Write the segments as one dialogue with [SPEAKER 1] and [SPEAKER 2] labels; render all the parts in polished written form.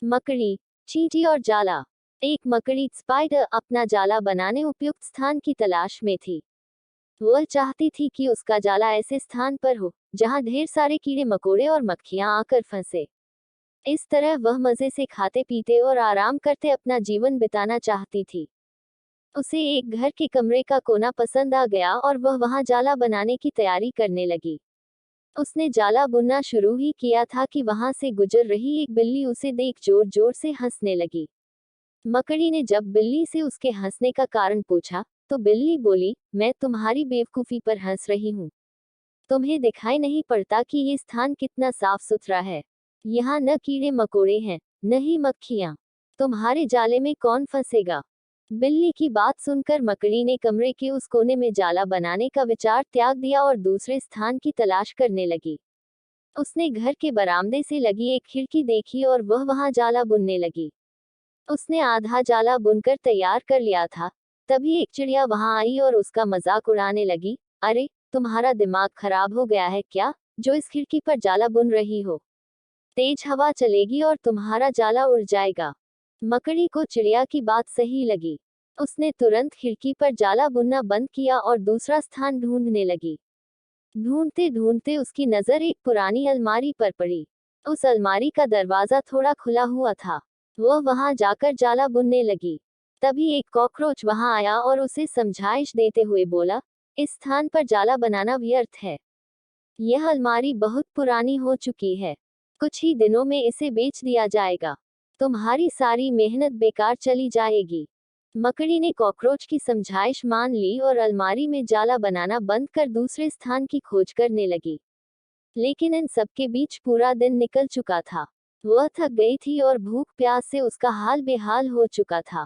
[SPEAKER 1] मकड़ी, चींटी और जाला। एक मकड़ी स्पाइडर अपना जाला बनाने उपयुक्त स्थान की तलाश में थी। वह चाहती थी कि उसका जाला ऐसे स्थान पर हो जहां ढेर सारे कीड़े मकोड़े और मक्खियां आकर फंसे। इस तरह वह मजे से खाते पीते और आराम करते अपना जीवन बिताना चाहती थी। उसे एक घर के कमरे का कोना पसंद आ गया और वह वहां जाला बनाने की तैयारी करने लगी। उसने जाला बुनना शुरू ही किया था कि वहां से गुजर रही एक बिल्ली उसे देख जोर जोर से हंसने लगी। मकड़ी ने जब बिल्ली से उसके हंसने का कारण पूछा, तो बिल्ली बोली, मैं तुम्हारी बेवकूफी पर हंस रही हूँ। तुम्हें दिखाई नहीं पड़ता कि ये स्थान कितना साफ सुथरा है। यहाँ न कीड़े मकोड़े हैं, न ही मक्खियाँ। तुम्हारे जाले में कौन फंसेगा? बिल्ली की बात सुनकर मकड़ी ने कमरे के उस कोने में जाला बनाने का विचार त्याग दिया और दूसरे स्थान की तलाश करने लगी। उसने घर के बरामदे से लगी एक खिड़की देखी और वह वहां जाला बुनने लगी। उसने आधा जाला बुनकर तैयार कर लिया था। तभी एक चिड़िया वहां आई और उसका मजाक उड़ाने लगी। अरे, तुम्हारा दिमाग खराब हो गया है क्या, जो इस खिड़की पर जाला बुन रही हो? तेज हवा चलेगी और तुम्हारा जाला उड़ जाएगा। मकड़ी को चिड़िया की बात सही लगी। उसने तुरंत खिड़की पर जाला बुनना बंद किया और दूसरा स्थान ढूंढने लगी। ढूंढते ढूंढते उसकी नजर एक पुरानी अलमारी पर पड़ी। उस अलमारी का दरवाजा थोड़ा खुला हुआ था। वह वहां जाकर जाला बुनने लगी। तभी एक कॉकरोच वहां आया और उसे समझाइश देते हुए बोला, इस स्थान पर जाला बनाना व्यर्थ है। यह अलमारी बहुत पुरानी हो चुकी है। कुछ ही दिनों में इसे बेच दिया जाएगा। तुम्हारी सारी मेहनत बेकार चली जाएगी। मकड़ी ने कॉकरोच की समझाइश मान ली और अलमारी में जाला बनाना बंद कर दूसरे स्थान की खोज करने लगी। लेकिन इन सबके बीच पूरा दिन निकल चुका था। वह थक गई थी और भूख प्यास से उसका हाल बेहाल हो चुका था।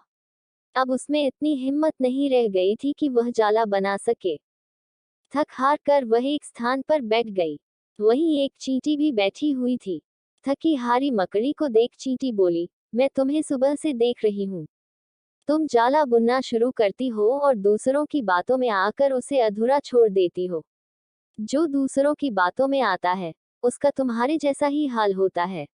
[SPEAKER 1] अब उसमें इतनी हिम्मत नहीं रह गई थी कि वह जाला बना सके। थक हार कर वह एक स्थान पर बैठ गई। वहीं एक चींटी भी बैठी हुई थी। थकी हारी मकड़ी को देख चींटी बोली, मैं तुम्हें सुबह से देख रही हूँ। तुम जाला बुनना शुरू करती हो और दूसरों की बातों में आकर उसे अधूरा छोड़ देती हो। जो दूसरों की बातों में आता है, उसका तुम्हारे जैसा ही हाल होता है।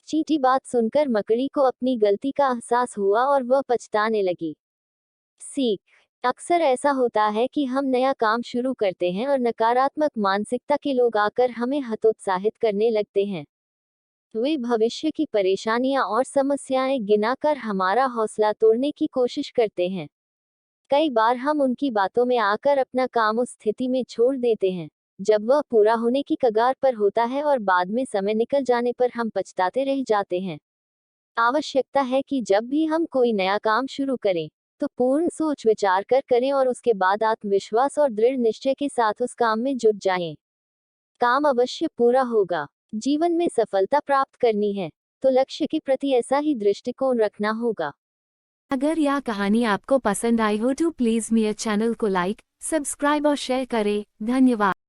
[SPEAKER 1] चींटी बात सुनकर मकड़ी को अपनी गलती का एहसास हुआ और वह पछताने लगी। सीख, अक्सर ऐसा होता है कि हम नया काम शुरू करते हैं और नकारात्मक मानसिकता के लोग आकर हमें हतोत्साहित करने लगते हैं। वे भविष्य की परेशानियां और समस्याएं गिनाकर हमारा हौसला तोड़ने की कोशिश करते हैं। कई बार हम उनकी बातों में आकर अपना काम उस स्थिति में छोड़ देते हैं जब वह पूरा होने की कगार पर होता है और बाद में समय निकल जाने पर हम पछताते रह जाते हैं। आवश्यकता है कि जब भी हम कोई नया काम शुरू करें, तो पूर्ण सोच विचार कर करें और उसके बाद आत्मविश्वास और दृढ़ निश्चय के साथ उस काम में जुट जाएं। काम अवश्य पूरा होगा। जीवन में सफलता प्राप्त करनी है, तो लक्ष्य के प्रति ऐसा ही दृष्टिकोण रखना होगा।
[SPEAKER 2] अगर यह कहानी आपको पसंद आई हो तो प्लीज़ मेरे चैनल को लाइक, सब्सक्राइब और शेयर करें। धन्यवाद।